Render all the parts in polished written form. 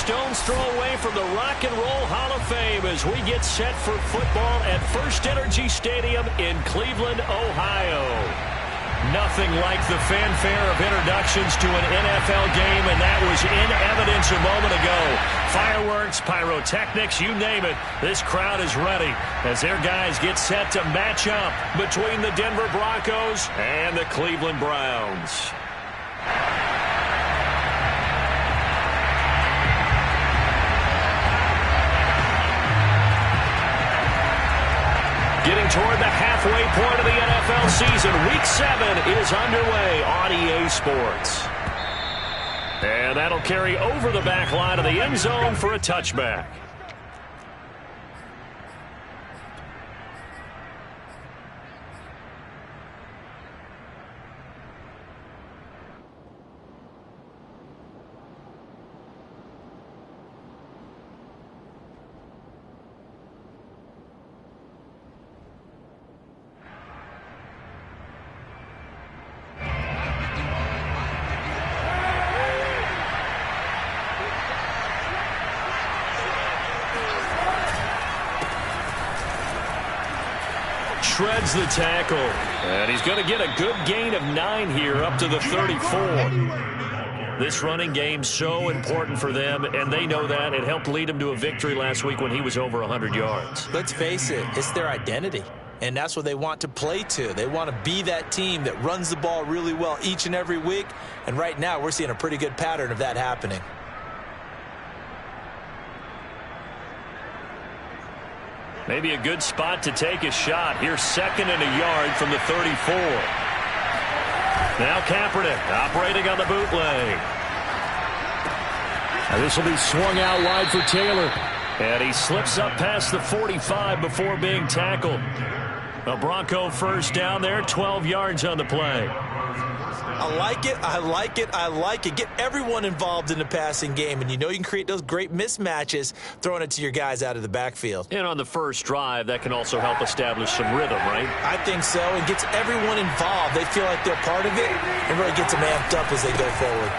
stone's throw away from the Rock and Roll Hall of Fame as we get set for football at First Energy Stadium in Cleveland, Ohio. Nothing like the fanfare of introductions to an NFL game, and that was in evidence a moment ago. Fireworks, pyrotechnics, you name it. This crowd is ready as their guys get set to match up between the Denver Broncos and the Cleveland Browns. Getting toward the halfway point of the NFL season, Week 7 is underway on EA Sports. And that'll carry over the back line of the end zone for a touchback. Shreds the tackle, and he's going to get a good gain of 9 here up to the 34. This running game so important for them, and they know that. It helped lead him to a victory last week when he was over 100 yards. Let's face it, it's their identity, and that's what they want to play to. They want to be that team that runs the ball really well each and every week, and right now we're seeing a pretty good pattern of that happening. Maybe a good spot to take a shot. Here's 2nd and a yard from the 34. Now Kaepernick operating on the bootleg. Now this will be swung out wide for Taylor. And he slips up past the 45 before being tackled. A Bronco first down there, 12 yards on the play. I like it, I like it, I like it. Get everyone involved in the passing game, and you know you can create those great mismatches throwing it to your guys out of the backfield. And on the first drive, that can also help establish some rhythm, right? I think so. It gets everyone involved. They feel like they're part of it, and really gets them amped up as they go forward.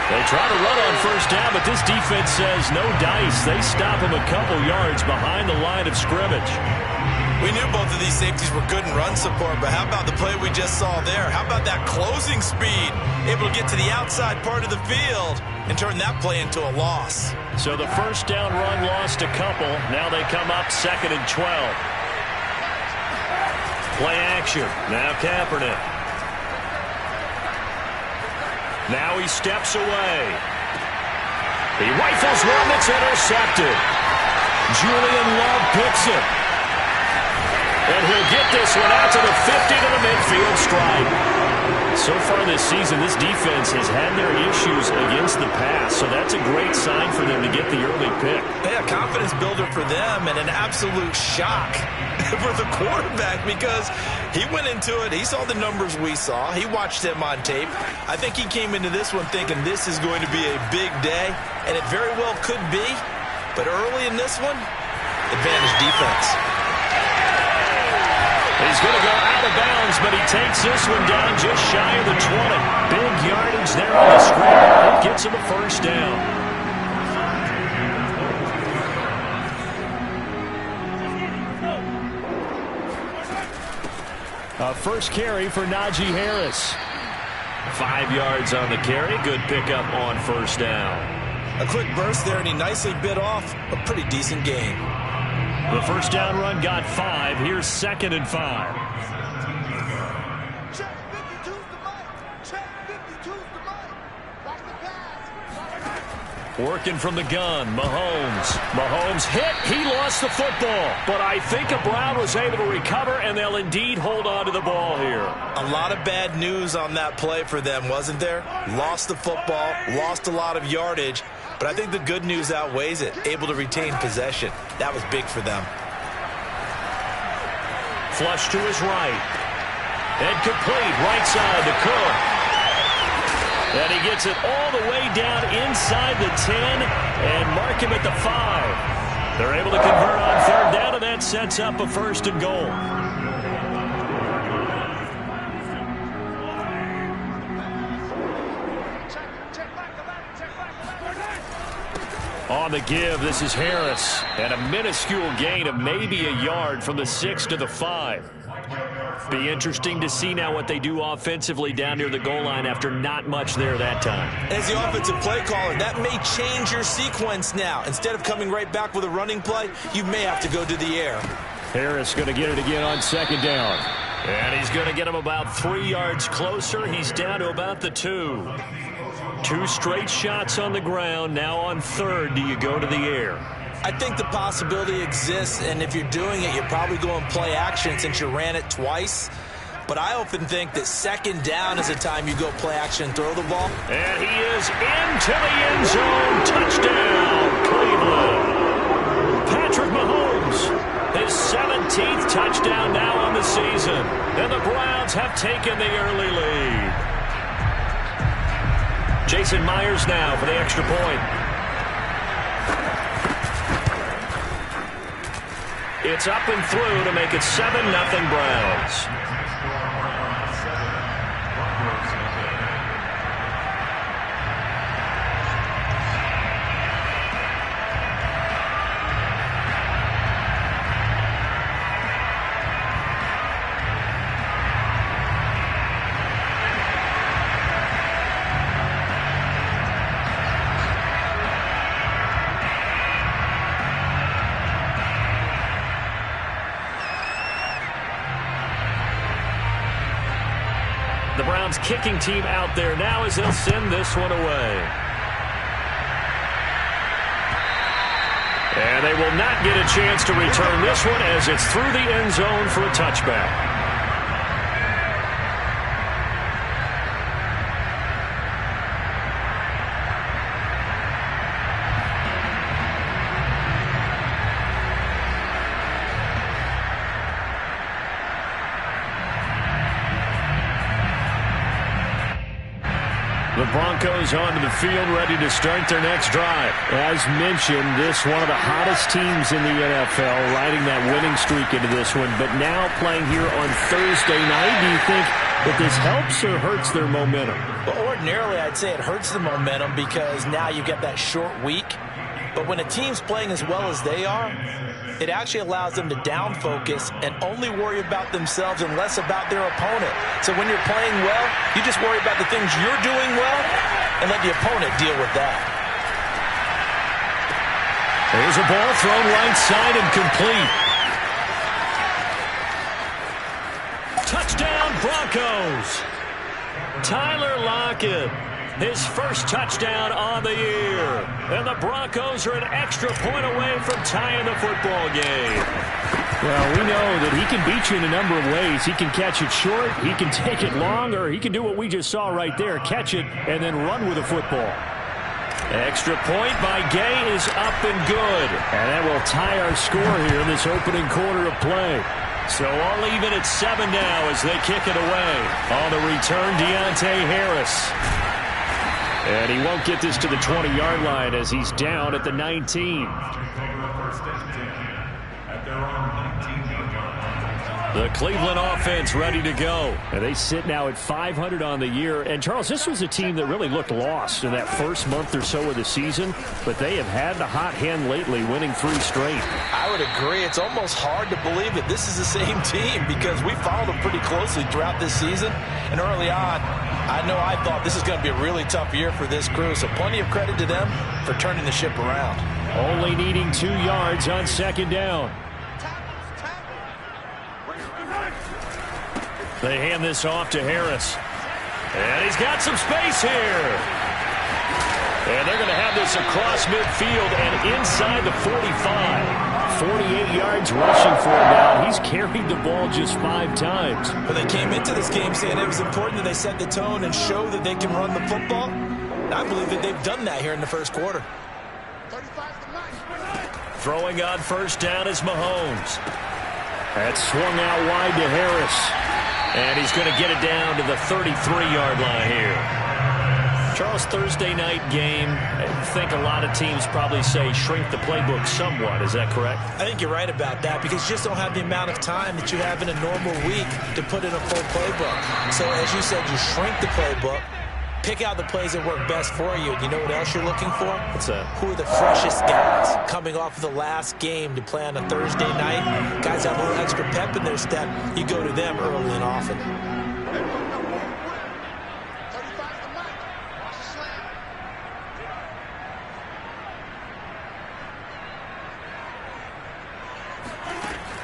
They try to run on first down, but this defense says no dice. They stop him a couple yards behind the line of scrimmage. We knew both of these safeties were good in run support, but how about the play we just saw there? How about that closing speed? Able to get to the outside part of the field and turn that play into a loss. So the first down run lost a couple. Now they come up 2nd and 12. Play action. Now Kaepernick. Now he steps away. He rifles one that's intercepted. Julian Love picks it. And he'll get this one out to the 50 to the midfield stripe. So far this season, this defense has had their issues against the pass, so that's a great sign for them to get the early pick. Hey, a confidence builder for them and an absolute shock for the quarterback because he went into it. He saw the numbers we saw. He watched them on tape. I think he came into this one thinking this is going to be a big day, and it very well could be. But early in this one, advantage defense. He's going to go out of bounds, but he takes this one down just shy of the 20. Big yardage there on the scramble. It gets him a first down. A first carry for Najee Harris. 5 yards on the carry. Good pickup on first down. A quick burst there, and he nicely bit off a pretty decent gain. The first down run got 5. Here's 2nd and 5. Working from the gun, Mahomes. Mahomes hit. He lost the football. But I think a Brown was able to recover, and they'll indeed hold on to the ball here. A lot of bad news on that play for them, wasn't there? Lost the football, lost a lot of yardage. But I think the good news outweighs it. Able to retain possession. That was big for them. Flush to his right. And complete. Right side to Cook. And he gets it all the way down inside the 10 and mark him at the 5. They're able to convert on third down, and that sets up a 1st and goal. On the give, this is Harris. And a minuscule gain of maybe a yard from the 6 to the 5. Be interesting to see now what they do offensively down near the goal line after not much there that time. As the offensive play caller, that may change your sequence now. Instead of coming right back with a running play, you may have to go to the air. Harris going to get it again on 2nd down. And he's going to get him about 3 yards closer. He's down to about the 2. 2 straight shots on the ground. Now on 3rd, do you go to the air? I think the possibility exists, and if you're doing it, you're probably going play action since you ran it twice. But I often think that 2nd down is the time you go play action and throw the ball. And he is into the end zone. Touchdown, Cleveland. Patrick Mahomes, his 17th touchdown now on the season. And the Browns have taken the early lead. Jason Myers now for the extra point. It's up and through to make it 7-0 Browns. The Browns kicking team out there now as they'll send this one away. And they will not get a chance to return this one as it's through the end zone for a touchback. The Broncos onto the field, ready to start their next drive. As mentioned, this one of the hottest teams in the NFL, riding that winning streak into this one, but now playing here on Thursday night. Do you think that this helps or hurts their momentum? Well, ordinarily, I'd say it hurts the momentum because now you get that short week. But when a team's playing as well as they are, it actually allows them to down focus and only worry about themselves and less about their opponent. So when you're playing well, you just worry about the things you're doing well and let the opponent deal with that. There's a ball thrown right side and complete. Touchdown Broncos. Tyler Lockett. His first touchdown on the year. And the Broncos are an extra point away from tying the football game. Well, we know that he can beat you in a number of ways. He can catch it short, he can take it long, or he can do what we just saw right there, catch it and then run with the football. Extra point by Gay is up and good. And that will tie our score here in this opening quarter of play. So all even at 7 now as they kick it away. On the return, Deontay Harris. And he won't get this to the 20-yard line as he's down at the 19. The Cleveland offense ready to go. And they sit now at 500 on the year. And, Charles, this was a team that really looked lost in that first month or so of the season. But they have had the hot hand lately, winning 3 straight. I would agree. It's almost hard to believe that this is the same team because we followed them pretty closely throughout this season. And early on, I know I thought this is going to be a really tough year for this crew. So plenty of credit to them for turning the ship around. Only needing 2 yards on 2nd down. They hand this off to Harris. And he's got some space here. And they're going to have this across midfield and inside the 45. 48 yards rushing for him now. He's carried the ball just 5 times. But they came into this game saying it was important that they set the tone and show that they can run the football. And I believe that they've done that here in the first quarter. Throwing on first down is Mahomes. That's swung out wide to Harris. And he's going to get it down to the 33-yard line here. Charles, Thursday night game, I think a lot of teams probably say shrink the playbook somewhat. Is that correct? I think you're right about that because you just don't have the amount of time that you have in a normal week to put in a full playbook. So as you said, you shrink the playbook, Pick out the plays that work best for you. And you know what else you're looking for? Who are the freshest guys coming off of the last game to play on a Thursday night? Guys have a little extra pep in their step. You go to them early and often.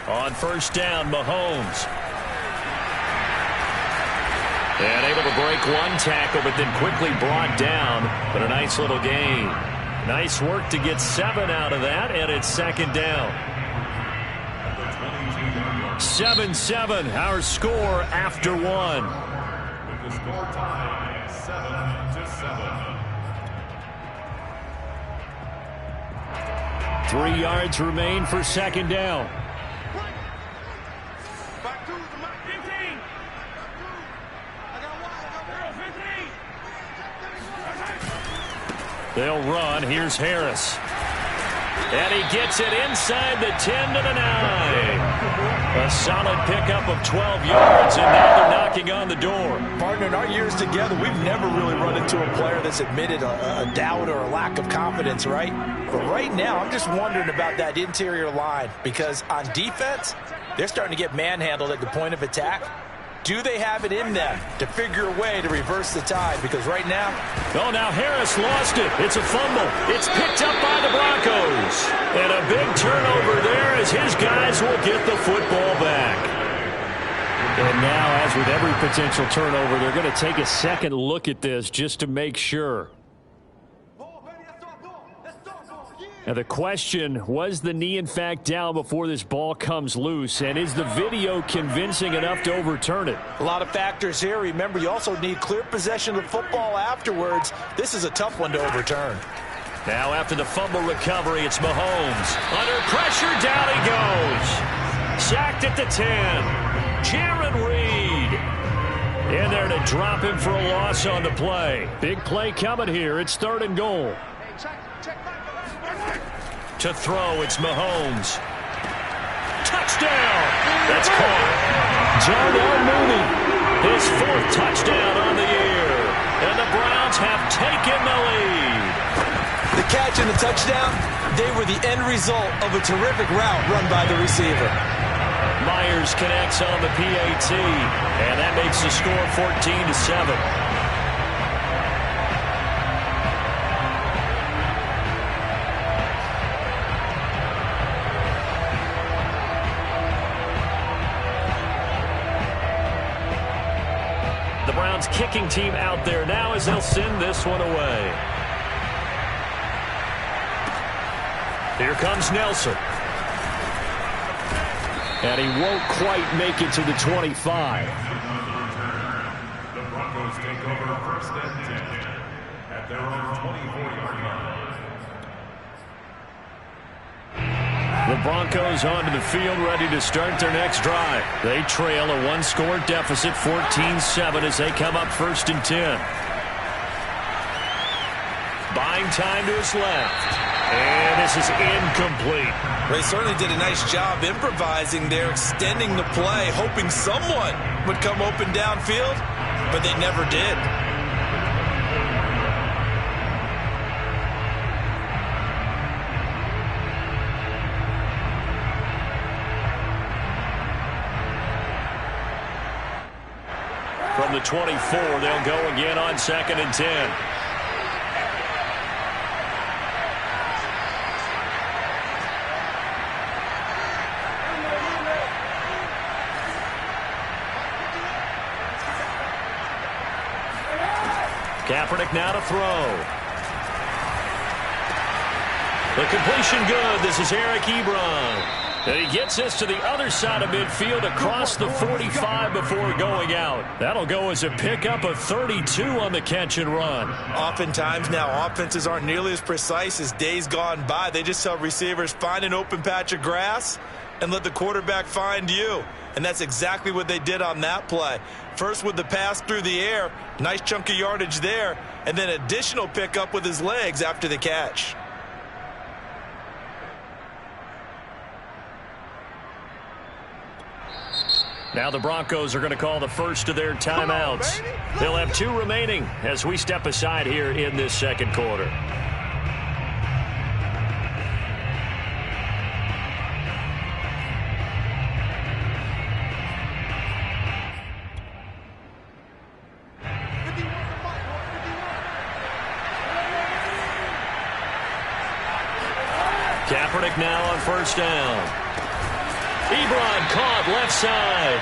On first down, Mahomes. And able to break one tackle, but then quickly brought down. But a nice little gain. Nice work to get 7 out of that, and it's second down. 7-7, our score after 1. With the score tied 7-7. 3 yards remain for second down. They'll run. Here's Harris. And he gets it inside the 10 to the 9. A solid pickup of 12 yards, and now they're knocking on the door. Partner, in our years together, we've never really run into a player that's admitted a doubt or a lack of confidence, right? But right now, I'm just wondering about that interior line, because on defense, they're starting to get manhandled at the point of attack. Do they have it in them to figure a way to reverse the tide? Because right now... Oh, now Harris lost it. It's a fumble. It's picked up by the Broncos. And a big turnover there as his guys will get the football back. And now, as with every potential turnover, they're going to take a second look at this just to make sure. Now the question, was the knee in fact down before this ball comes loose? And is the video convincing enough to overturn it? A lot of factors here. Remember, you also need clear possession of the football afterwards. This is a tough one to overturn. Now after the fumble recovery, it's Mahomes. Under pressure, down he goes. Sacked at the 10. Jaron Reed. In there to drop him for a loss on the play. Big play coming here. It's 3rd and goal. To throw, it's Mahomes. Touchdown! That's caught. Darnell Mooney, his 4th touchdown on the year. And the Browns have taken the lead. The catch and the touchdown, they were the end result of a terrific route run by the receiver. Myers connects on the PAT, and that makes the score 14-7. Kicking team out there now as they'll send this one away. Here comes Nelson. And he won't quite make it to the 25. The Broncos take over 1st and 10 at their own 24-yard line. The Broncos onto the field, ready to start their next drive. They trail a 1-score deficit, 14-7, as they come up 1st and 10. Buying time to his left. And this is incomplete. They certainly did a nice job improvising there, extending the play, hoping someone would come open downfield, but they never did. From the 24, they'll go again on 2nd and 10. Kaepernick now to throw. The completion good. This is Eric Ebron. And he gets us to the other side of midfield across the 45 before going out. That'll go as a pickup of 32 on the catch and run. Oftentimes now offenses aren't nearly as precise as days gone by. They just tell receivers, find an open patch of grass and let the quarterback find you. And that's exactly what they did on that play. First with the pass through the air, nice chunk of yardage there, and then additional pickup with his legs after the catch. Now the Broncos are going to call the first of their timeouts. They'll have 2 remaining as we step aside here in this second quarter. Kaepernick now on first down. Ebron caught left side.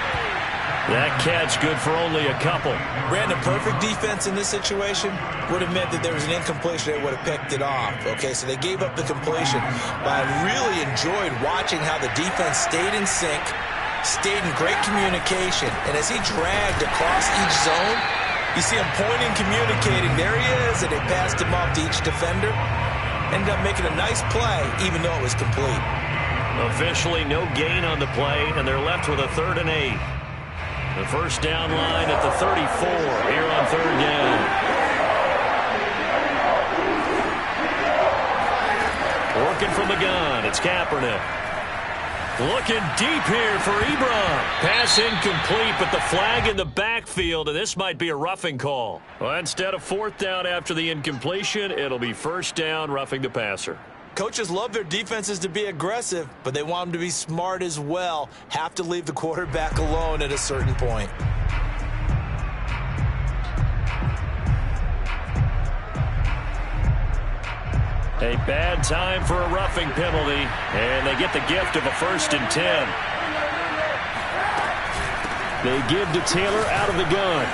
That catch good for only a couple. Brandon, perfect defense in this situation would have meant that there was an incompletion. They would have picked it off. Okay, so they gave up the completion. But I really enjoyed watching how the defense stayed in sync, stayed in great communication. And as he dragged across each zone, you see him pointing, communicating. There he is, and they passed him off to each defender. Ended up making a nice play, even though it was complete. Officially no gain on the play, and they're left with a 3rd and 8. The first down line at the 34 here on 3rd down. Working from the gun, it's Kaepernick. Looking deep here for Ebron. Pass incomplete, but the flag in the backfield, and this might be a roughing call. Well, instead of 4th down after the incompletion, it'll be 1st down, roughing the passer. Coaches love their defenses to be aggressive, but they want them to be smart as well. Have to leave the quarterback alone at a certain point. A bad time for a roughing penalty, and they get the gift of a 1st and 10. They give to Taylor out of the gun.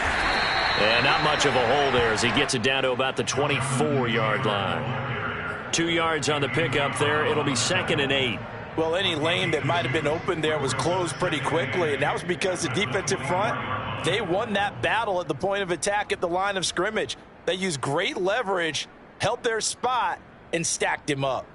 And not much of a hole there as he gets it down to about the 24-yard line. 2 yards on the pickup there. It'll be 2nd and 8. Well, any lane that might have been open there was closed pretty quickly, and that was because the defensive front, they won that battle at the point of attack at the line of scrimmage. They used great leverage, held their spot, and stacked him up.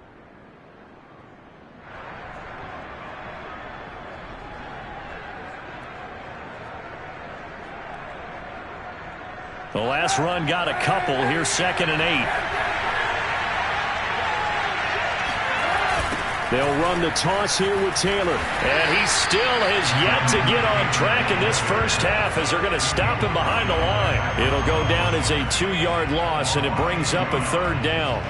The last run got a couple. Here's 2nd and 8. They'll run the toss here with Taylor. And he still has yet to get on track in this first half as they're going to stop him behind the line. It'll go down as a 2-yard loss, and it brings up a 3rd down.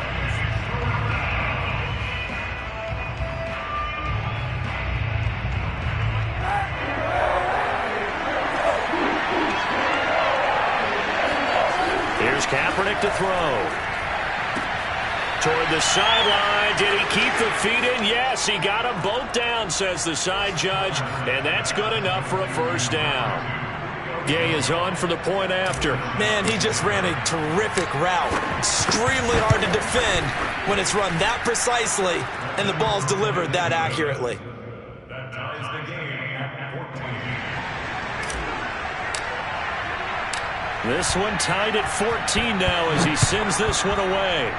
Here's Kaepernick to throw. Toward the sideline. Did he keep the feet in? Yes, he got them both down, says the side judge, and that's good enough for a 1st down. Gay is on for the point after. Man, he just ran a terrific route. Extremely hard to defend when it's run that precisely and the ball's delivered that accurately. That ties the game at 14. This one tied at 14 now as he sends this one away.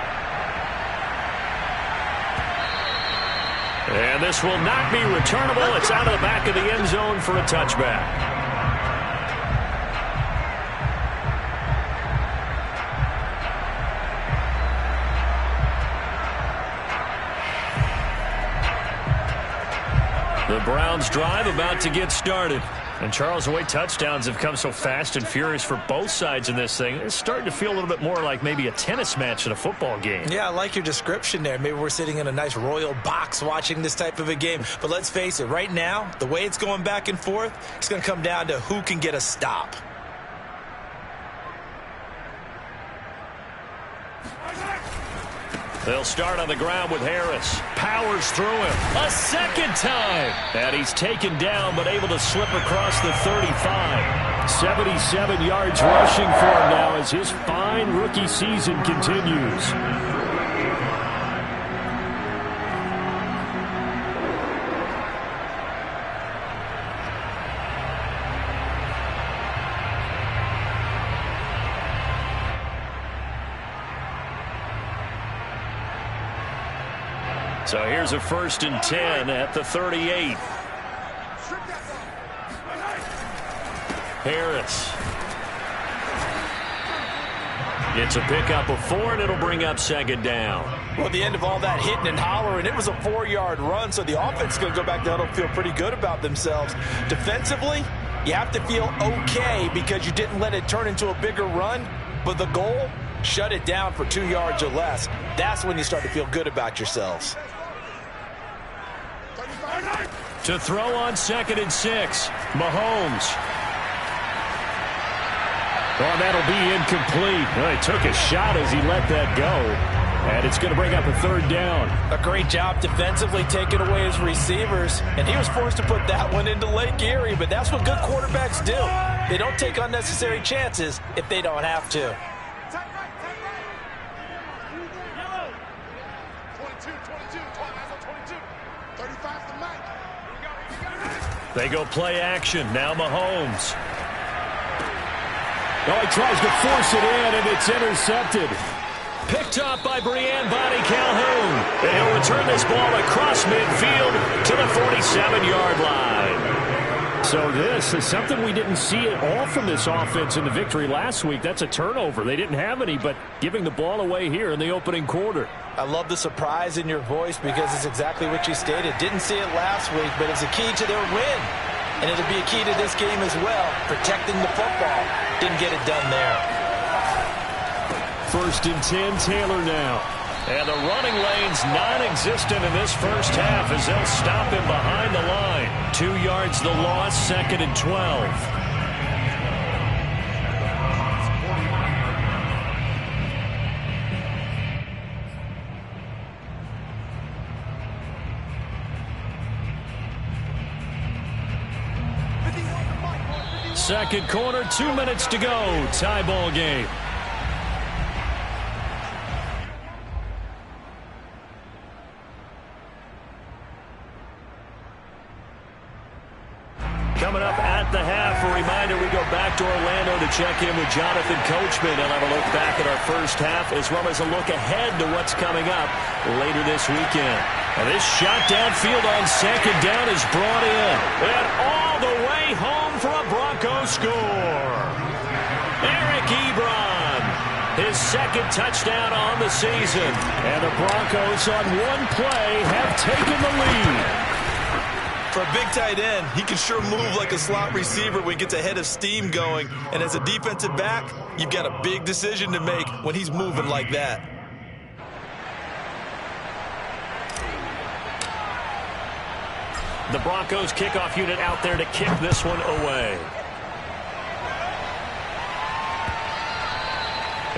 And this will not be returnable. It's out of the back of the end zone for a touchback. The Browns drive about to get started. And, Charles, the way touchdowns have come so fast and furious for both sides in this thing, it's starting to feel a little bit more like maybe a tennis match in a football game. Yeah, I like your description there. Maybe we're sitting in a nice royal box watching this type of a game. But let's face it, right now, the way it's going back and forth, it's going to come down to who can get a stop. They'll start on the ground with Harris. Powers through him. A second time. And he's taken down but able to slip across the 35. 77 yards rushing for him now as his fine rookie season continues. So here's a 1st and 10 at the 38. Harris. It's a pickup of 4, and it'll bring up 2nd down. Well, at the end of all that hitting and hollering, it was a 4-yard run, so the offense is going to go back down and feel pretty good about themselves. Defensively, You have to feel okay because you didn't let it turn into a bigger run, but the goal, shut it down for 2 yards or less. That's when you start to feel good about yourselves. To throw on 2nd and 6, Mahomes. Oh, that'll be incomplete. Well, he took a shot as he let that go. And it's going to bring up a 3rd down. A great job defensively taking away his receivers. And he was forced to put that one into Lake Erie. But that's what good quarterbacks do. They don't take unnecessary chances if they don't have to. They go play action. Now Mahomes. Oh, he tries to force it in, and it's intercepted. Picked up by Brian Bonnie Calhoun. And he'll return this ball across midfield to the 47-yard line. So this is something we didn't see at all from this offense in the victory last week. That's a turnover. They didn't have any, but giving the ball away here in the opening quarter. I love the surprise in your voice because it's exactly what you stated. Didn't see it last week, but it's a key to their win. And it'll be a key to this game as well, protecting the football. Didn't get it done there. 1st and 10, Taylor now. And the running lane's non-existent in this first half as they'll stop him behind the line. 2 yards the loss, 2nd and 12. Second quarter, 2 minutes to go. Tie ball game. Coming up at the half, a reminder we go back to Orlando to check in with Jonathan Coachman. He'll have a look back at our first half as well as a look ahead to what's coming up later this weekend. And this shot downfield on 2nd down is brought in. And all the way home for a Broncos score. Eric Ebron, his 2nd touchdown on the season. And the Broncos on one play have taken the lead. For a big tight end, he can sure move like a slot receiver when he gets a head of steam going. And as a defensive back, you've got a big decision to make when he's moving like that. The Broncos kickoff unit out there to kick this one away.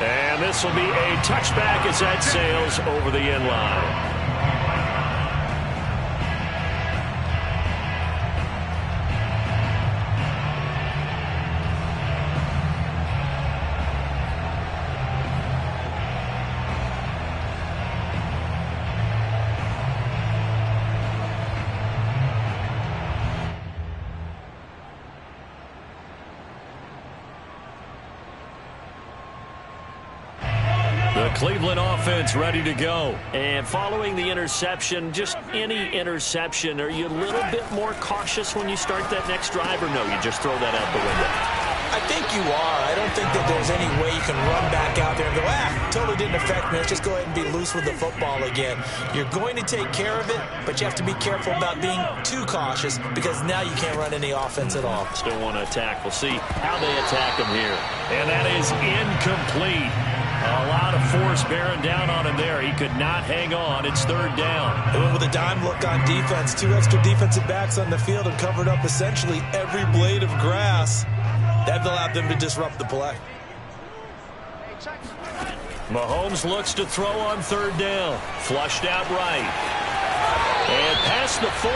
And this will be a touchback as that sails over the end line. Cleveland offense ready to go. And following the interception, just any interception, are you a little bit more cautious when you start that next drive, or no, you just throw that out the window? I think you are. I don't think that there's any way you can run back out there and go, totally didn't affect me. Let's just go ahead and be loose with the football again. You're going to take care of it, but you have to be careful about being too cautious because now you can't run any offense at all. Still want to attack. We'll see how they attack him here. And that is incomplete. A lot of force bearing down on him there. He could not hang on. It's 3rd down. They went with a dime look on defense. 2 extra defensive backs on the field and covered up essentially every blade of grass. That allowed them to disrupt the play. Mahomes looks to throw on 3rd down. Flushed out right. And past the 40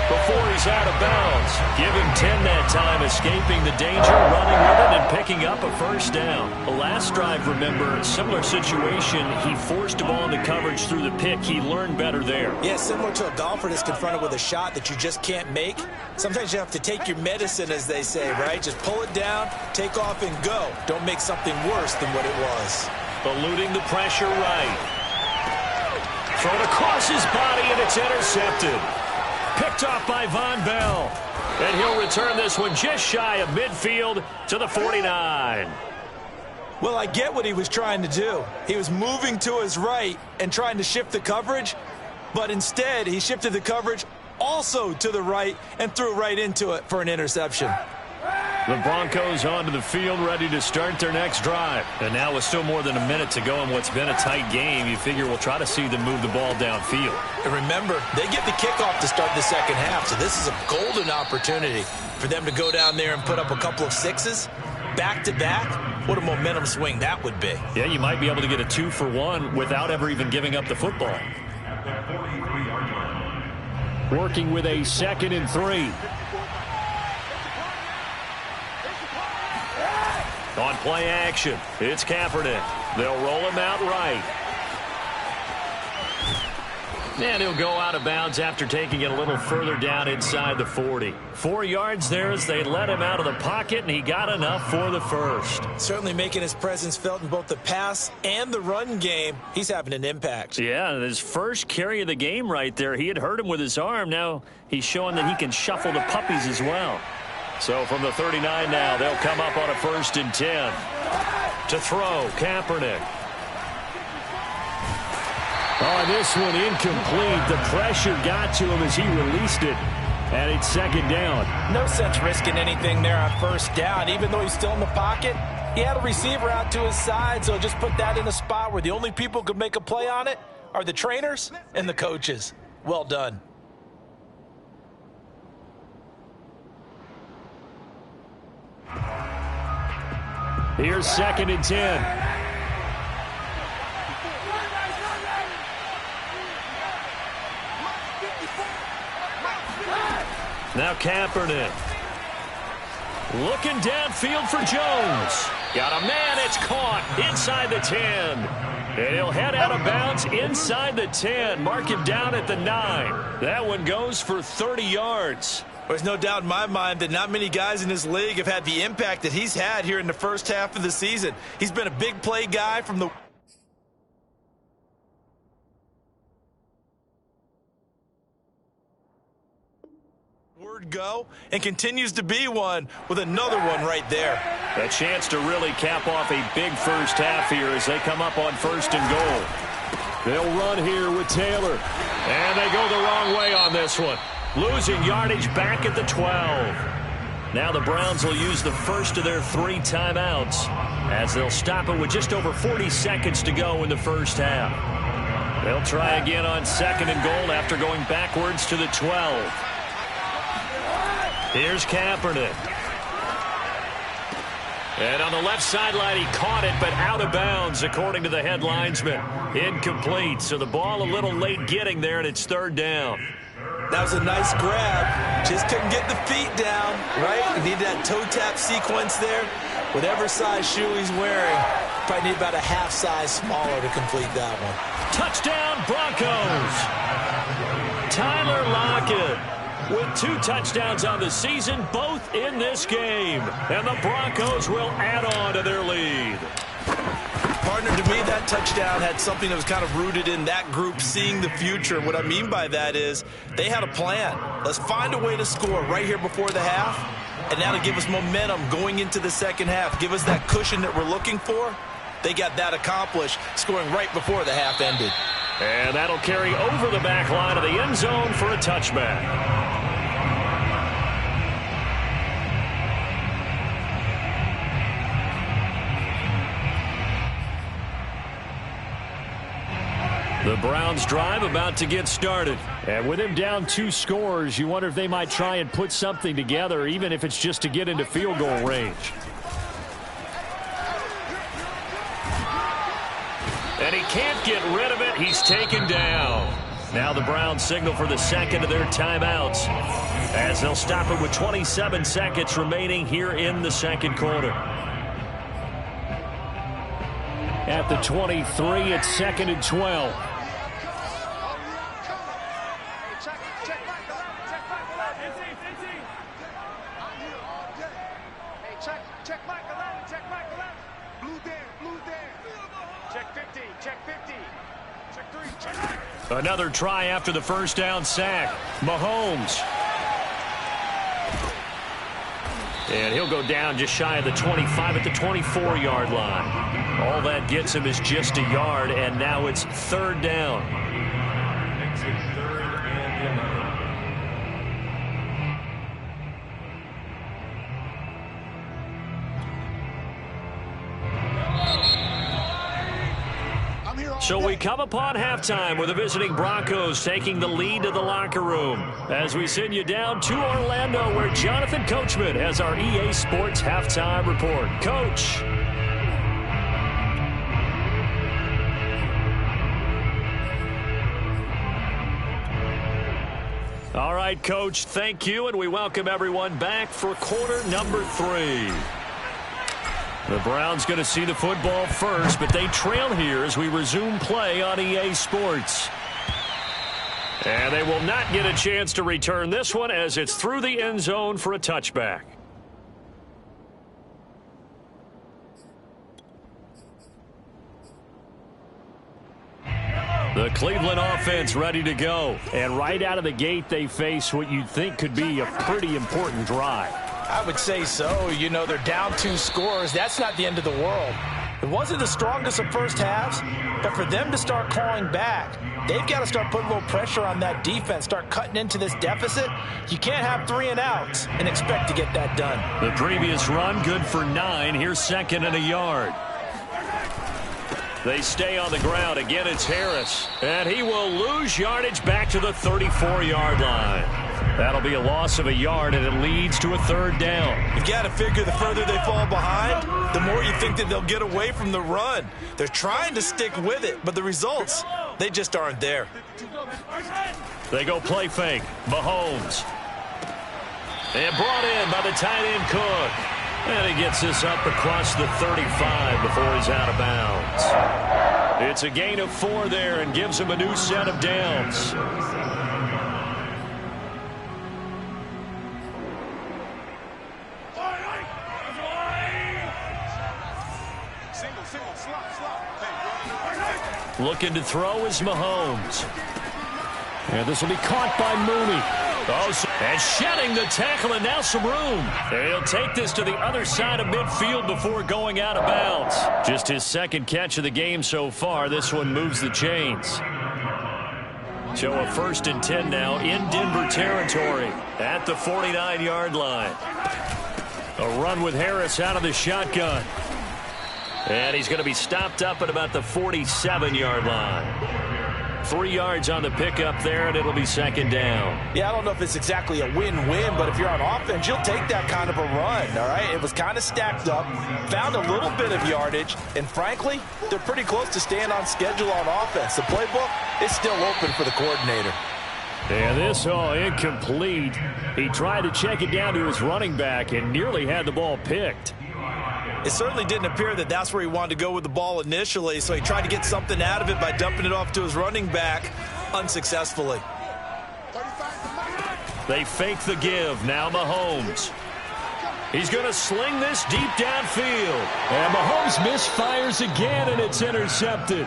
before he's out of bounds. Give him 10 that time, escaping the danger, running with it, and picking up a 1st down. The last drive, remember, similar situation. He forced a ball into coverage through the pick. He learned better there. Yeah, similar to a golfer that's confronted with a shot that you just can't make. Sometimes you have to take your medicine, as they say, right? Just pull it down, take off, and go. Don't make something worse than what it was. Eluding the pressure right. Thrown across his body, and it's intercepted. Picked off by Von Bell. And he'll return this one just shy of midfield to the 49. Well, I get what he was trying to do. He was moving to his right and trying to shift the coverage, but instead he shifted the coverage also to the right and threw right into it for an interception. The Broncos onto the field, ready to start their next drive. And now with still more than a minute to go in what's been a tight game, you figure we'll try to see them move the ball downfield. And remember, they get the kickoff to start the second half, so this is a golden opportunity for them to go down there and put up a couple of sixes back-to-back. What a momentum swing that would be. Yeah, you might be able to get a 2-for-1 without ever even giving up the football. Working with a 2nd and 3. On play action, it's Kaepernick. They'll roll him out right. And he'll go out of bounds after taking it a little further down inside the 40. 4 yards there as they let him out of the pocket, and he got enough for the first. Certainly making his presence felt in both the pass and the run game. He's having an impact. Yeah, his first carry of the game right there. He had hurt him with his arm. Now he's showing that he can shuffle the puppies as well. So from the 39 now, they'll come up on a 1st and 10. To throw, Kaepernick. Oh, this one incomplete. The pressure got to him as he released it. And it's 2nd down. No sense risking anything there on 1st down. Even though he's still in the pocket, he had a receiver out to his side, so just put that in a spot where the only people who could make a play on it are the trainers and the coaches. Well done. Here's 2nd and 10. Now Kaepernick. Looking downfield for Jones. Got a man, it's caught inside the 10. And he'll head out of bounds inside the 10. Mark him down at the 9. That one goes for 30 yards. There's no doubt in my mind that not many guys in this league have had the impact that he's had here in the first half of the season. He's been a big play guy from the word go and continues to be one with another one right there. A chance to really cap off a big first half here as they come up on 1st and goal. They'll run here with Taylor. And they go the wrong way on this one. Losing yardage back at the 12. Now the Browns will use the first of their 3 timeouts as they'll stop it with just over 40 seconds to go in the first half. They'll try again on 2nd and goal after going backwards to the 12. Here's Kaepernick. And on the left sideline, he caught it, but out of bounds, according to the head linesman. Incomplete, so the ball a little late getting there, and it's 3rd down. That was a nice grab. Just couldn't get the feet down, right? He needed that toe tap sequence there. Whatever size shoe he's wearing, probably need about a half size smaller to complete that one. Touchdown, Broncos. Tyler Lockett with 2 touchdowns on the season, both in this game. And the Broncos will add on to their lead. Partner, to me, that touchdown had something that was kind of rooted in that group seeing the future. What I mean by that is they had a plan. Let's find a way to score right here before the half, and now to give us momentum going into the second half, give us that cushion that we're looking for. They got that accomplished, scoring right before the half ended. And that'll carry over the back line of the end zone for a touchback. The Browns drive about to get started. And with him down 2 scores, you wonder if they might try and put something together, even if it's just to get into field goal range. And he can't get rid of it. He's taken down. Now the Browns signal for the 2nd of their timeouts as they'll stop it with 27 seconds remaining here in the 2nd quarter. At the 23, it's 2nd and 12. Another try after the first down sack. Mahomes. And he'll go down just shy of the 25 at the 24-yard line. All that gets him is just a yard, and now it's 3rd down. So we come upon halftime with the visiting Broncos taking the lead to the locker room as we send you down to Orlando where Jonathan Coachman has our EA Sports halftime report. Coach. All right, Coach, thank you, and we welcome everyone back for quarter number 3. The Browns going to see the football first, but they trail here as we resume play on EA Sports. And they will not get a chance to return this one as it's through the end zone for a touchback. The Cleveland offense ready to go. And right out of the gate, they face what you'd think could be a pretty important drive. I would say so. You know, they're down 2 scores. That's not the end of the world. It wasn't the strongest of first halves, but for them to start clawing back, they've got to start putting a little pressure on that defense, start cutting into this deficit. You can't have 3 and outs and expect to get that done. The previous run, good for 9. Here's 2nd and a yard. They stay on the ground. Again, it's Harris. And he will lose yardage back to the 34-yard line. That'll be a loss of a yard, and it leads to a 3rd down. You've got to figure the further they fall behind, the more you think that they'll get away from the run. They're trying to stick with it, but the results, they just aren't there. They go play fake. Mahomes. And brought in by the tight end Cook. And he gets this up across the 35 before he's out of bounds. It's a gain of 4 there and gives him a new set of downs. Looking to throw is Mahomes. And this will be caught by Mooney. And shedding the tackle, and now some room. He'll take this to the other side of midfield before going out of bounds. Just his 2nd catch of the game so far. This one moves the chains. So a 1st and 10 now in Denver territory at the 49-yard line. A run with Harris out of the shotgun. And he's going to be stopped up at about the 47-yard line. 3 yards on the pickup there, and it'll be 2nd down. Yeah, I don't know if it's exactly a win-win, but if you're on offense, you'll take that kind of a run, all right? It was kind of stacked up, found a little bit of yardage, and frankly, they're pretty close to staying on schedule on offense. The playbook is still open for the coordinator. And this incomplete. He tried to check it down to his running back and nearly had the ball picked. It certainly didn't appear that that's where he wanted to go with the ball initially, so he tried to get something out of it by dumping it off to his running back unsuccessfully. They fake the give. Now Mahomes. He's going to sling this deep downfield. And Mahomes misfires again, and it's intercepted.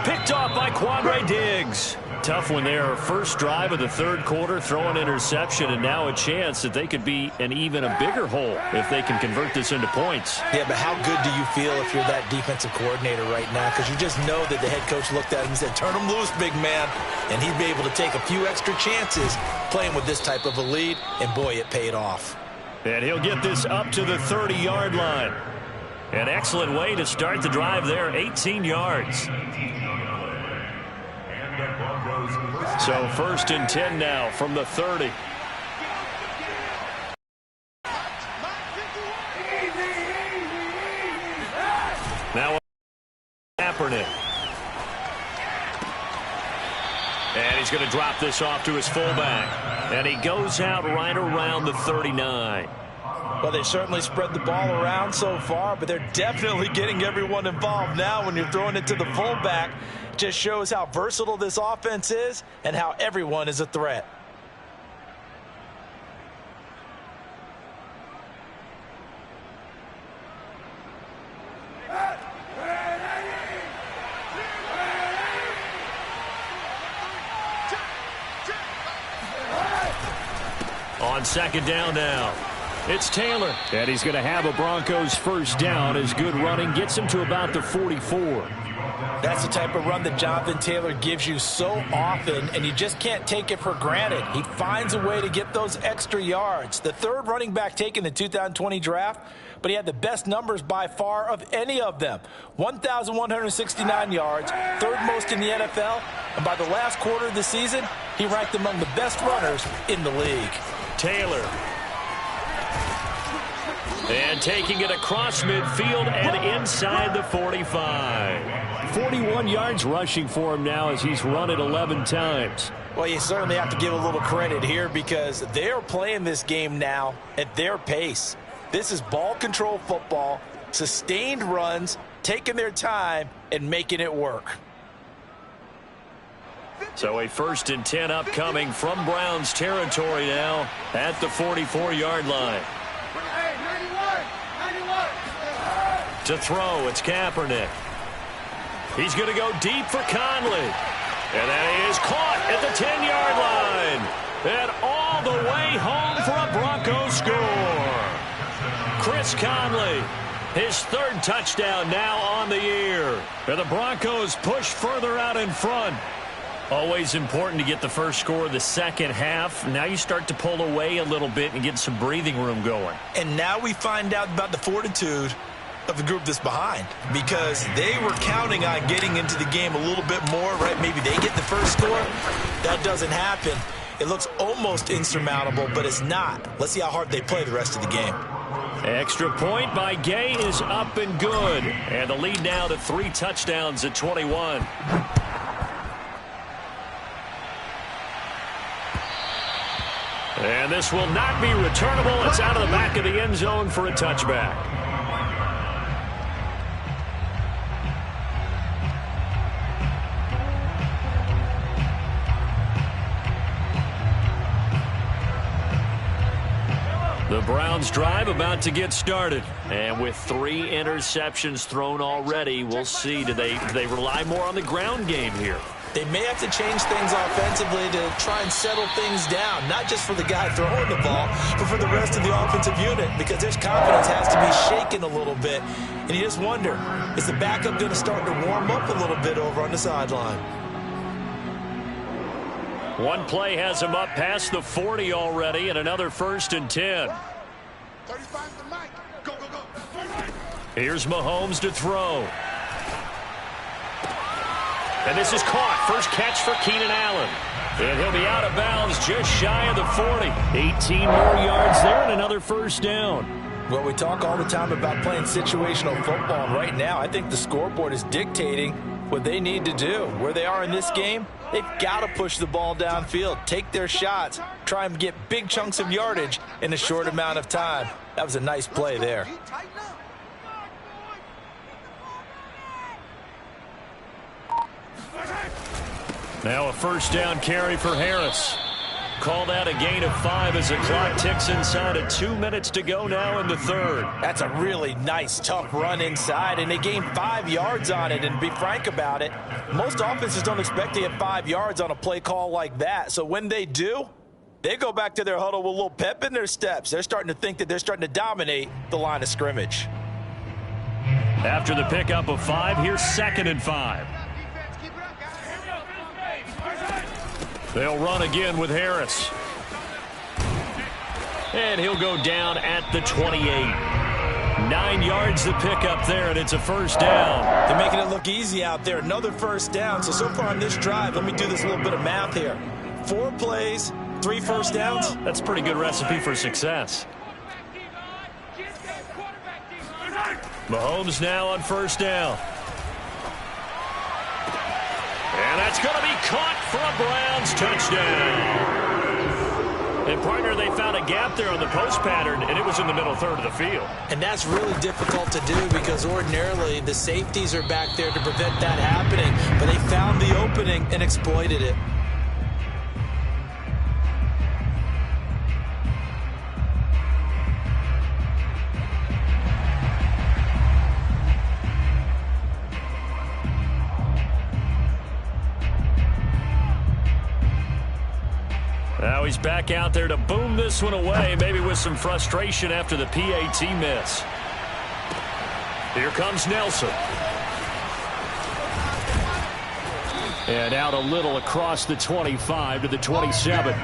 Picked off by Quandre Diggs. Tough one there. First drive of the 3rd quarter, throw an interception, and now a chance that they could be in even a bigger hole if they can convert this into points. Yeah, but how good do you feel if you're that defensive coordinator right now? Because you just know that the head coach looked at him and said, turn him loose, big man. And he'd be able to take a few extra chances playing with this type of a lead, and boy, it paid off. And he'll get this up to the 30-yard line. An excellent way to start the drive there, 18 yards. So 1st and 10 now from the 30. Now Kaepernick. And he's going to drop this off to his fullback. And he goes out right around the 39. Well, they certainly spread the ball around so far, but they're definitely getting everyone involved now when you're throwing it to the fullback. Just shows how versatile this offense is and how everyone is a threat. On 2nd down now. It's Taylor. And he's going to have a Broncos 1st down as good running gets him to about the 44. That's the type of run that Jonathan Taylor gives you so often, and you just can't take it for granted. He finds a way to get those extra yards. The third running back taken in the 2020 draft, but he had the best numbers by far of any of them. 1,169 yards, third most in the NFL, and by the last quarter of the season, he ranked among the best runners in the league. Taylor. And taking it across midfield and inside the 45. 41 yards rushing for him now as he's run it 11 times. Well, you certainly have to give a little credit here because they're playing this game now at their pace. This is ball control football, sustained runs, taking their time and making it work. So a 1st and 10 upcoming from Browns territory now at the 44-yard line. To throw, it's Kaepernick. He's going to go deep for Conley. And that is caught at the 10-yard line. And all the way home for a Broncos score. Chris Conley, his 3rd touchdown now on the year. And the Broncos push further out in front. Always important to get the first score of the second half. Now you start to pull away a little bit and get some breathing room going. And now we find out about the fortitude of the group that's behind, because they were counting on getting into the game a little bit more, right? Maybe they get the first score. That doesn't happen. It looks almost insurmountable, but it's not. Let's see how hard they play the rest of the game. Extra point by Gay is up and good. And the lead now to 3 touchdowns at 21. And this will not be returnable. It's out of the back of the end zone for a touchback. The Browns drive about to get started. And with 3 interceptions thrown already, we'll see. Do they rely more on the ground game here? They may have to change things offensively to try and settle things down, not just for the guy throwing the ball, but for the rest of the offensive unit, because their confidence has to be shaken a little bit. And you just wonder, is the backup going to start to warm up a little bit over on the sideline? One play has him up past the 40 already, and another 1st and 10. Here's Mahomes to throw. And this is caught. First catch for Keenan Allen. And he'll be out of bounds just shy of the 40. 18 more yards there and another 1st down. Well, we talk all the time about playing situational football. And right now, I think the scoreboard is dictating what they need to do. Where they are in this game, they've got to push the ball downfield, take their shots, try and get big chunks of yardage in a short amount of time. That was a nice play there. Now a 1st down carry for Harris. Call that a gain of 5 as the clock ticks inside of 2 minutes to go now in the 3rd. That's a really nice, tough run inside, and they gained 5 yards on it. And to be frank about it, most offenses don't expect to get 5 yards on a play call like that. So when they do, they go back to their huddle with a little pep in their steps. They're starting to think that they're starting to dominate the line of scrimmage. After the pickup of 5, here's 2nd and 5. They'll run again with Harris. And he'll go down at the 28. 9 yards to pick up there, and it's a 1st down. They're making it look easy out there. Another 1st down. So far on this drive, let me do this little bit of math here. 4 plays, 3 1st downs. That's a pretty good recipe for success. Mahomes now on 1st down. And that's going to be caught for a Browns touchdown. And, partner, they found a gap there on the post pattern, and it was in the middle 3rd of the field. And that's really difficult to do because ordinarily the safeties are back there to prevent that happening. But they found the opening and exploited it. Now he's back out there to boom this one away, maybe with some frustration after the PAT miss. Here comes Nelson. And out a little across the 25 to the 27. The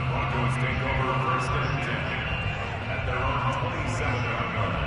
Broncos take over first and 10 at their own 27-yard line.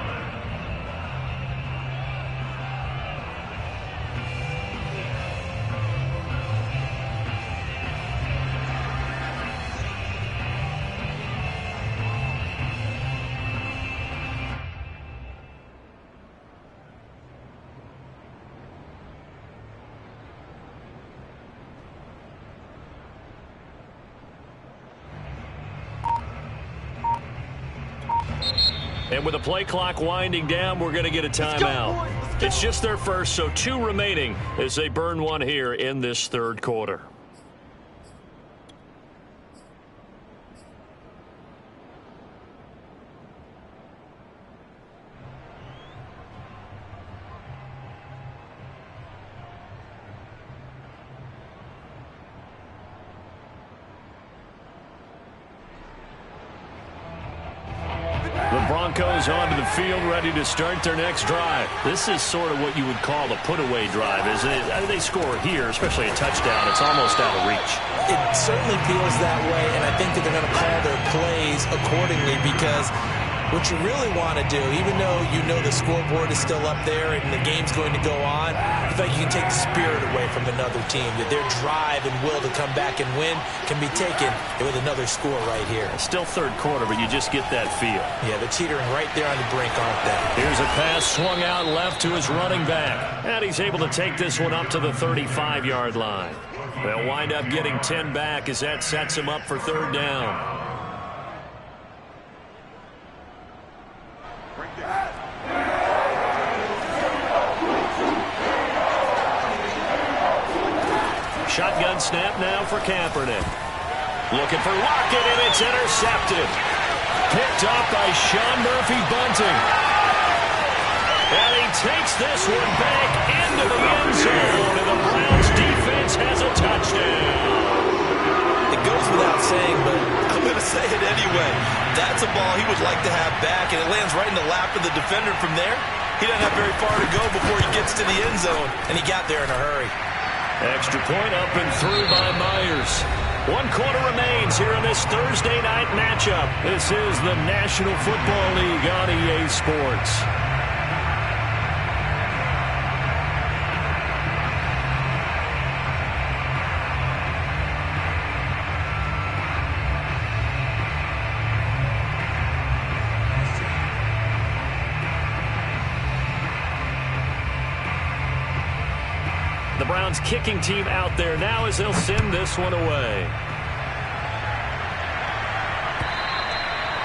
And with the play clock winding down, we're going to get a timeout. It's just their first, so 2 remaining as they burn one here in this third quarter. Broncos onto the field, ready to start their next drive. This is sort of what you would call a put-away drive, isn't it? They score here, especially a touchdown. It's almost out of reach. It certainly feels that way, and I think that they're going to call their plays accordingly because what you really want to do, even though you know the scoreboard is still up there and the game's going to go on, I feel like you can take the spirit away from another team, that their drive and will to come back and win can be taken with another score right here. Still third quarter, but you just get that feel. Yeah, they're teetering right there on the brink, aren't they? Here's a pass swung out left to his running back. And he's able to take this one up to the 35-yard line. They'll wind up getting 10 back as that sets him up for third down. Shotgun snap now for Kaepernick. Looking for Lockett, and it's intercepted. Picked up by Sean Murphy-Bunting. And he takes this one back into the end zone, and the Browns defense has a touchdown. It goes without saying, but I'm going to say it anyway. That's a ball he would like to have back, and it lands right in the lap of the defender from there. He doesn't have very far to go before he gets to the end zone, and he got there in a hurry. Extra point up and through by Myers. 1 quarter remains here in this Thursday night matchup. This is the National Football League on EA Sports. The Browns kicking team out there now as they'll send this one away.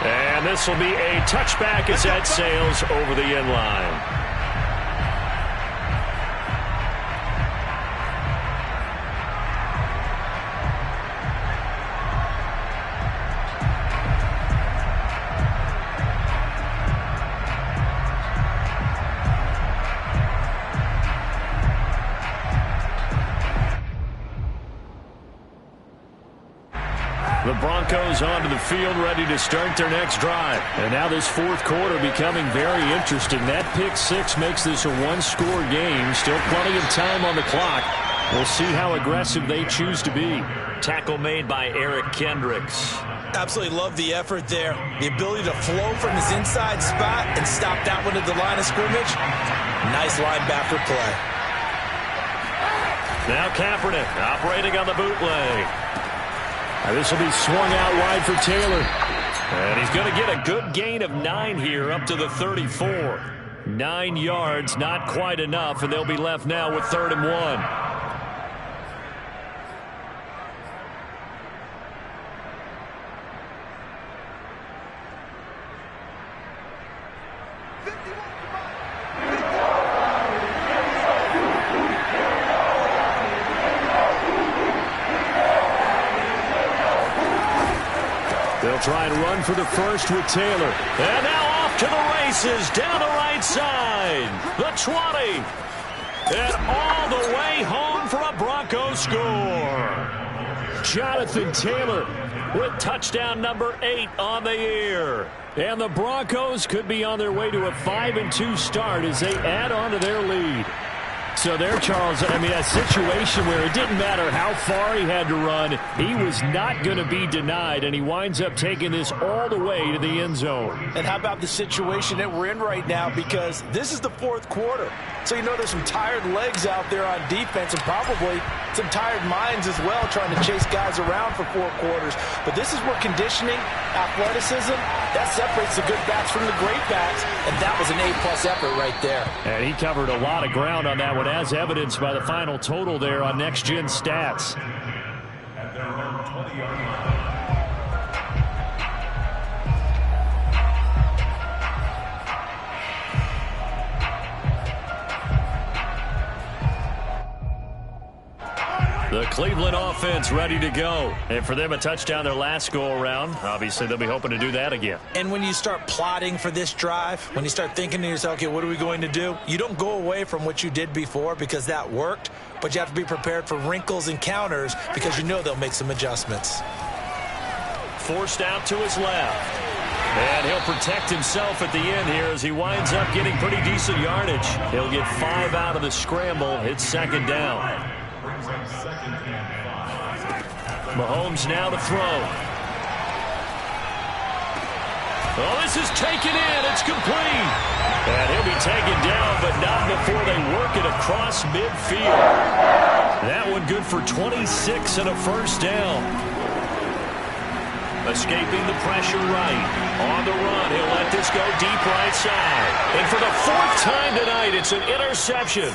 And this will be a touchback as that sails over the end line. The Broncos onto the field ready to start their next drive. And now this fourth quarter becoming very interesting. That pick six makes this a one-score game. Still plenty of time on the clock. We'll see how aggressive they choose to be. Tackle made by Eric Kendricks. Absolutely love the effort there. The ability to flow from his inside spot and stop that one at the line of scrimmage. Nice linebacker play. Now Kaepernick operating on the bootleg. This will be swung out wide for Taylor. And he's going to get a good gain of 9 here up to the 34. 9 yards, not quite enough, and they'll be left now with 3rd and 1. They'll try and run for the first with Taylor. And now off to the races, down the right side. The 20. And all the way home for a Broncos score. Jonathan Taylor with touchdown number 8 on the year. And the Broncos could be on their way to a 5-2 start as they add on to their lead. So there, Charles, I mean, a situation where it didn't matter how far he had to run, he was not going to be denied, and he winds up taking this all the way to the end zone. And how about the situation that we're in right now, because this is the fourth quarter. So you know there's some tired legs out there on defense and probably some tired minds as well trying to chase guys around for 4 quarters. But this is where conditioning, athleticism, that separates the good backs from the great backs, and that was an A-plus effort right there. And he covered a lot of ground on that one, as evidenced by the final total there on Next Gen Stats. At their own 20-yard line. The Cleveland offense ready to go. And for them, a touchdown their last go-around. Obviously, they'll be hoping to do that again. And when you start plotting for this drive, when you start thinking to yourself, okay, what are we going to do? You don't go away from what you did before because that worked, but you have to be prepared for wrinkles and counters because you know they'll make some adjustments. Forced out to his left. And he'll protect himself at the end here as he winds up getting pretty decent yardage. He'll get 5 out of the scramble. It's second down. Mahomes now to throw. Oh, this is taken in. It's complete. And he'll be taken down, but not before they work it across midfield. That one good for 26 and a first down. Escaping the pressure right. On the run, he'll let this go deep right side. And for the 4th time tonight, it's an interception.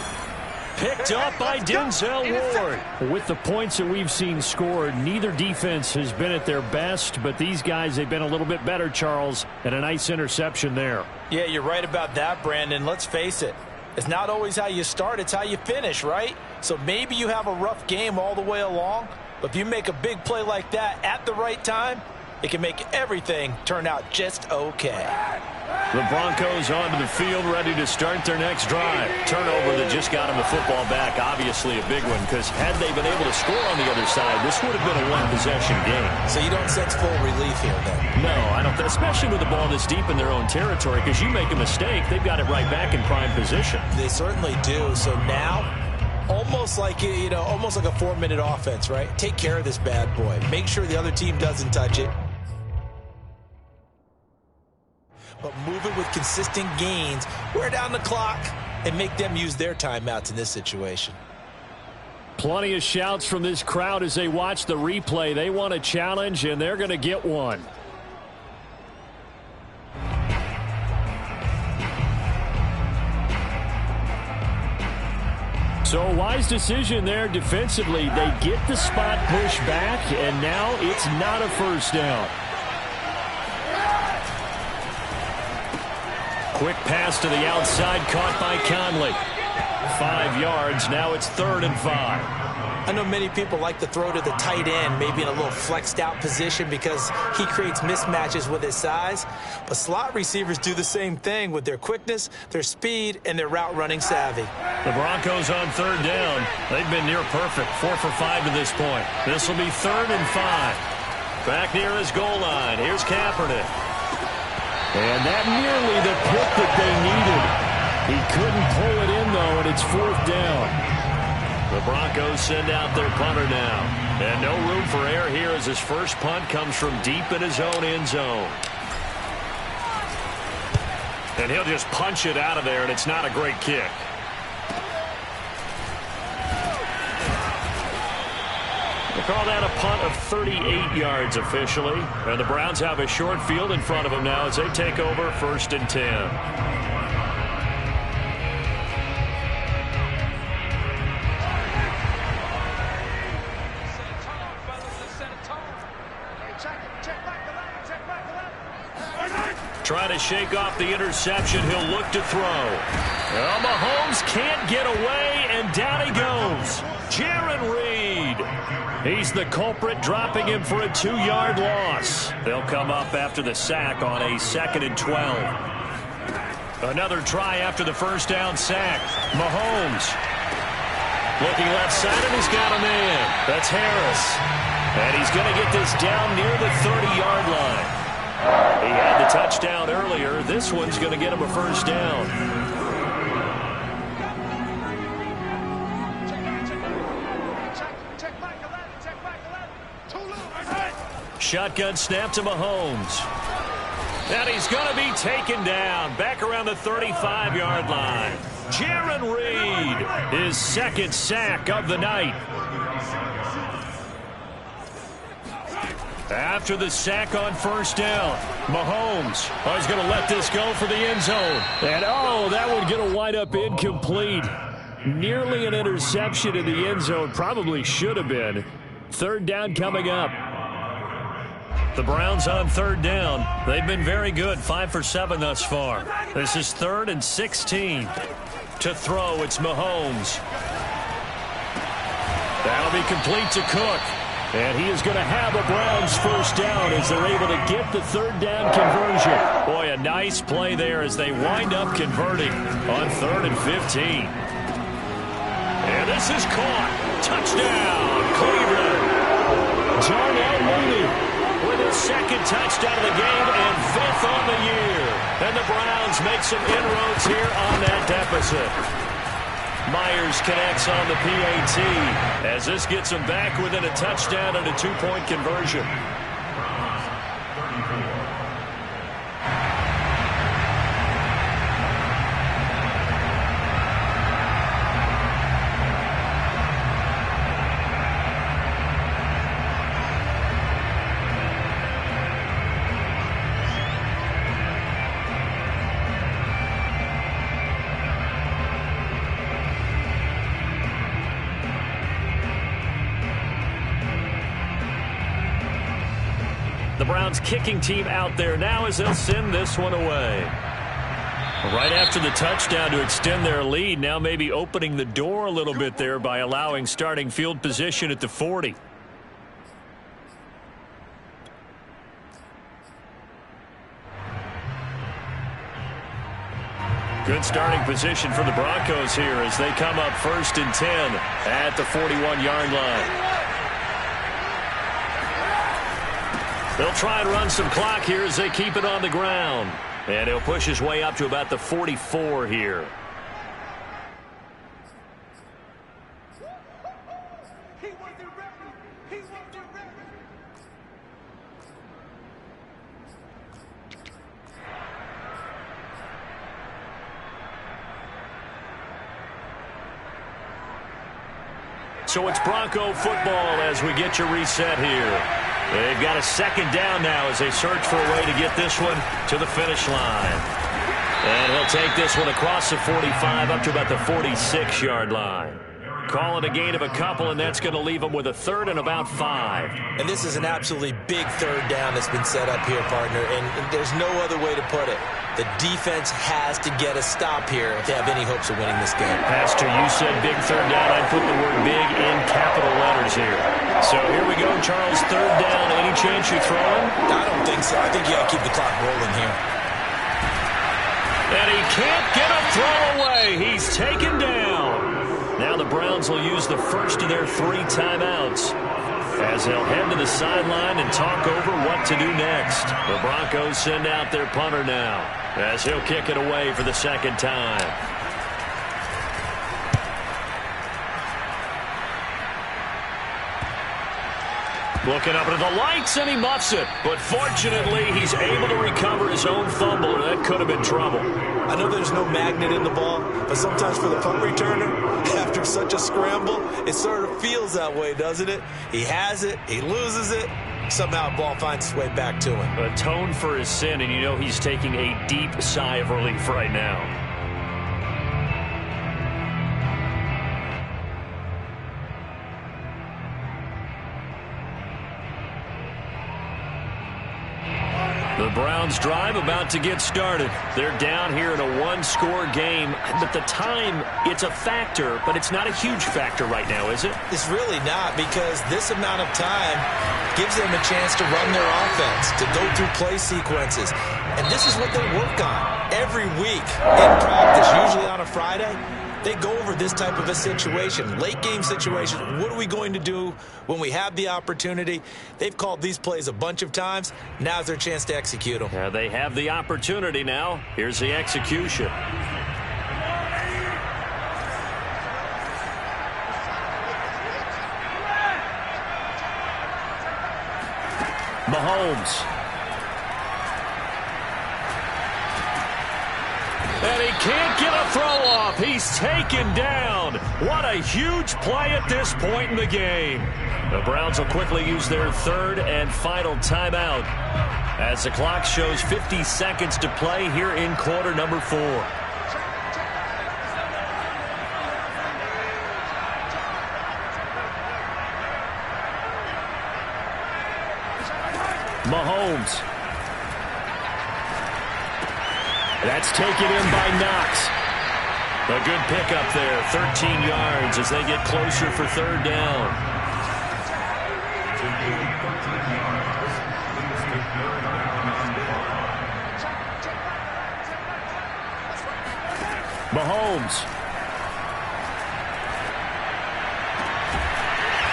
Picked up by Denzel Ward. With the points that we've seen scored, neither defense has been at their best, but these guys, they've been a little bit better, Charles, and a nice interception there. Yeah, you're right about that, Brandon. Let's face it. It's not always how you start, it's how you finish, right? So maybe you have a rough game all the way along, but if you make a big play like that at the right time, it can make everything turn out just okay. The Broncos onto the field, ready to start their next drive. Turnover that just got them the football back, obviously a big one, because had they been able to score on the other side, this would have been a one-possession game. So you don't sense full relief here, then? No, I don't, especially with the ball this deep in their own territory, because you make a mistake, they've got it right back in prime position. They certainly do. So now, almost like, almost like a 4-minute offense, right? Take care of this bad boy. Make sure the other team doesn't touch it. But move it with consistent gains, wear down the clock, and make them use their timeouts in this situation. Plenty of shouts from this crowd as they watch the replay. They want a challenge, and they're going to get one. So a wise decision there defensively. They get the spot pushed back, and now it's not a first down. Quick pass to the outside, caught by Conley. 5 yards, now it's 3rd and 5. I know many people like to throw to the tight end, maybe in a little flexed out position because he creates mismatches with his size. But slot receivers do the same thing with their quickness, their speed, and their route running savvy. The Broncos on 3rd down. They've been near perfect, 4 for 5 to this point. This will be 3rd and 5. Back near his goal line, here's Kaepernick. And that nearly the pick that they needed. He couldn't pull it in, though, and it's 4th down. The Broncos send out their punter now. And no room for error here as his first punt comes from deep in his own end zone. And he'll just punch it out of there, and it's not a great kick. They call that a punt of 38 yards officially. And the Browns have a short field in front of them now as they take over 1st and 10. Trying to shake off the interception. He'll look to throw. Well, Mahomes can't get away, and down he goes. Jarran Reed. He's the culprit, dropping him for a 2-yard loss. They'll come up after the sack on a 2nd and 12. Another try after the first down sack. Mahomes looking left side, and he's got a man. That's Harris. And he's going to get this down near the 30-yard line. He had the touchdown earlier. This one's going to get him a first down. shotgun snap to Mahomes. And he's going to be taken down back around the 35-yard line. Jarran Reed, his second sack of the night. After the sack on first down, Mahomes is going to let this go for the end zone. And, that one's going to wind up incomplete. Nearly an interception in the end zone. Probably should have been. Third down coming up. The Browns on third down. They've been very good, 5 for 7 thus far. This is 3rd and 16. To throw, it's Mahomes. That'll be complete to Cook. And he is going to have a Browns first down as they're able to get the third down conversion. Boy, a nice play there as they wind up converting on 3rd and 15. And this is caught. Touchdown, Cleveland. Darnell Mooney with his second touchdown of the game and 5th on the year. And the Browns make some inroads here on that deficit. Myers connects on the PAT as this gets them back within a touchdown and a 2-point conversion. The Browns kicking team out there now as they'll send this one away. Right after the touchdown to extend their lead, now maybe opening the door a little bit there by allowing starting field position at the 40. Good starting position for the Broncos here as they come up 1st and 10 at the 41-yard line. They'll try and run some clock here as they keep it on the ground. And he'll push his way up to about the 44 here. So it's Bronco football as we get your reset here. They've got a second down now as they search for a way to get this one to the finish line. And he'll take this one across the 45 up to about the 46-yard line. Call it a gain of a couple, and that's going to leave them with a 3rd and about 5. And this is an absolutely big third down that's been set up here, partner, and there's no other way to put it. The defense has to get a stop here if they have any hopes of winning this game. Pastor, you said big third down. I put the word big in capital letters here. So here we go, Charles, third down. Any chance you're throwing? I don't think so. I think you got to keep the clock rolling here. And he can't get a throw away. He's taken down. Now the Browns will use the first of their 3 timeouts as they'll head to the sideline and talk over what to do next. The Broncos send out their punter now as he'll kick it away for the second time. Looking up at the lights, and he muffs it. But fortunately, he's able to recover his own fumble, or that could have been trouble. I know there's no magnet in the ball, but sometimes for the punt returner, after such a scramble, it sort of feels that way, doesn't it? He has it, he loses it, somehow the ball finds its way back to him. Atone for his sin, and you know he's taking a deep sigh of relief right now. The Browns drive about to get started. They're down here in a one-score game, but the time, it's a factor, but it's not a huge factor right now, is it? It's really not, because this amount of time gives them a chance to run their offense, to go through play sequences. And this is what they work on every week in practice, usually on a Friday. They go over this type of a situation, late-game situation. What are we going to do when we have the opportunity? They've called these plays a bunch of times. Now's their chance to execute them. They have the opportunity now. Here's the execution. Mahomes. And he can't get a throw off. He's taken down. What a huge play at this point in the game. The Browns will quickly use their third and final timeout as the clock shows 50 seconds to play here in quarter number 4. Mahomes. That's taken in by Knox. A good pickup there, 13 yards as they get closer for third down. Mahomes.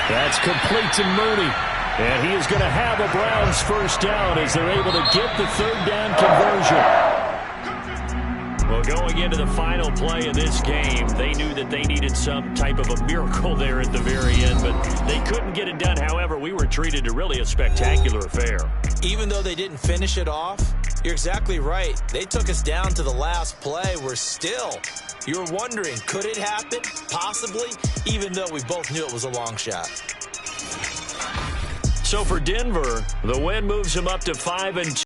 That's complete to Mooney. And he is going to have a Browns first down as they're able to get the third down conversion. Well, going into the final play of this game, they knew that they needed some type of a miracle there at the very end, but they couldn't get it done. However, we were treated to really a spectacular affair. Even though they didn't finish it off, you're exactly right. They took us down to the last play. We're still, you're wondering, could it happen? Possibly, even though we both knew it was a long shot. So for Denver, the win moves them up to 5-2.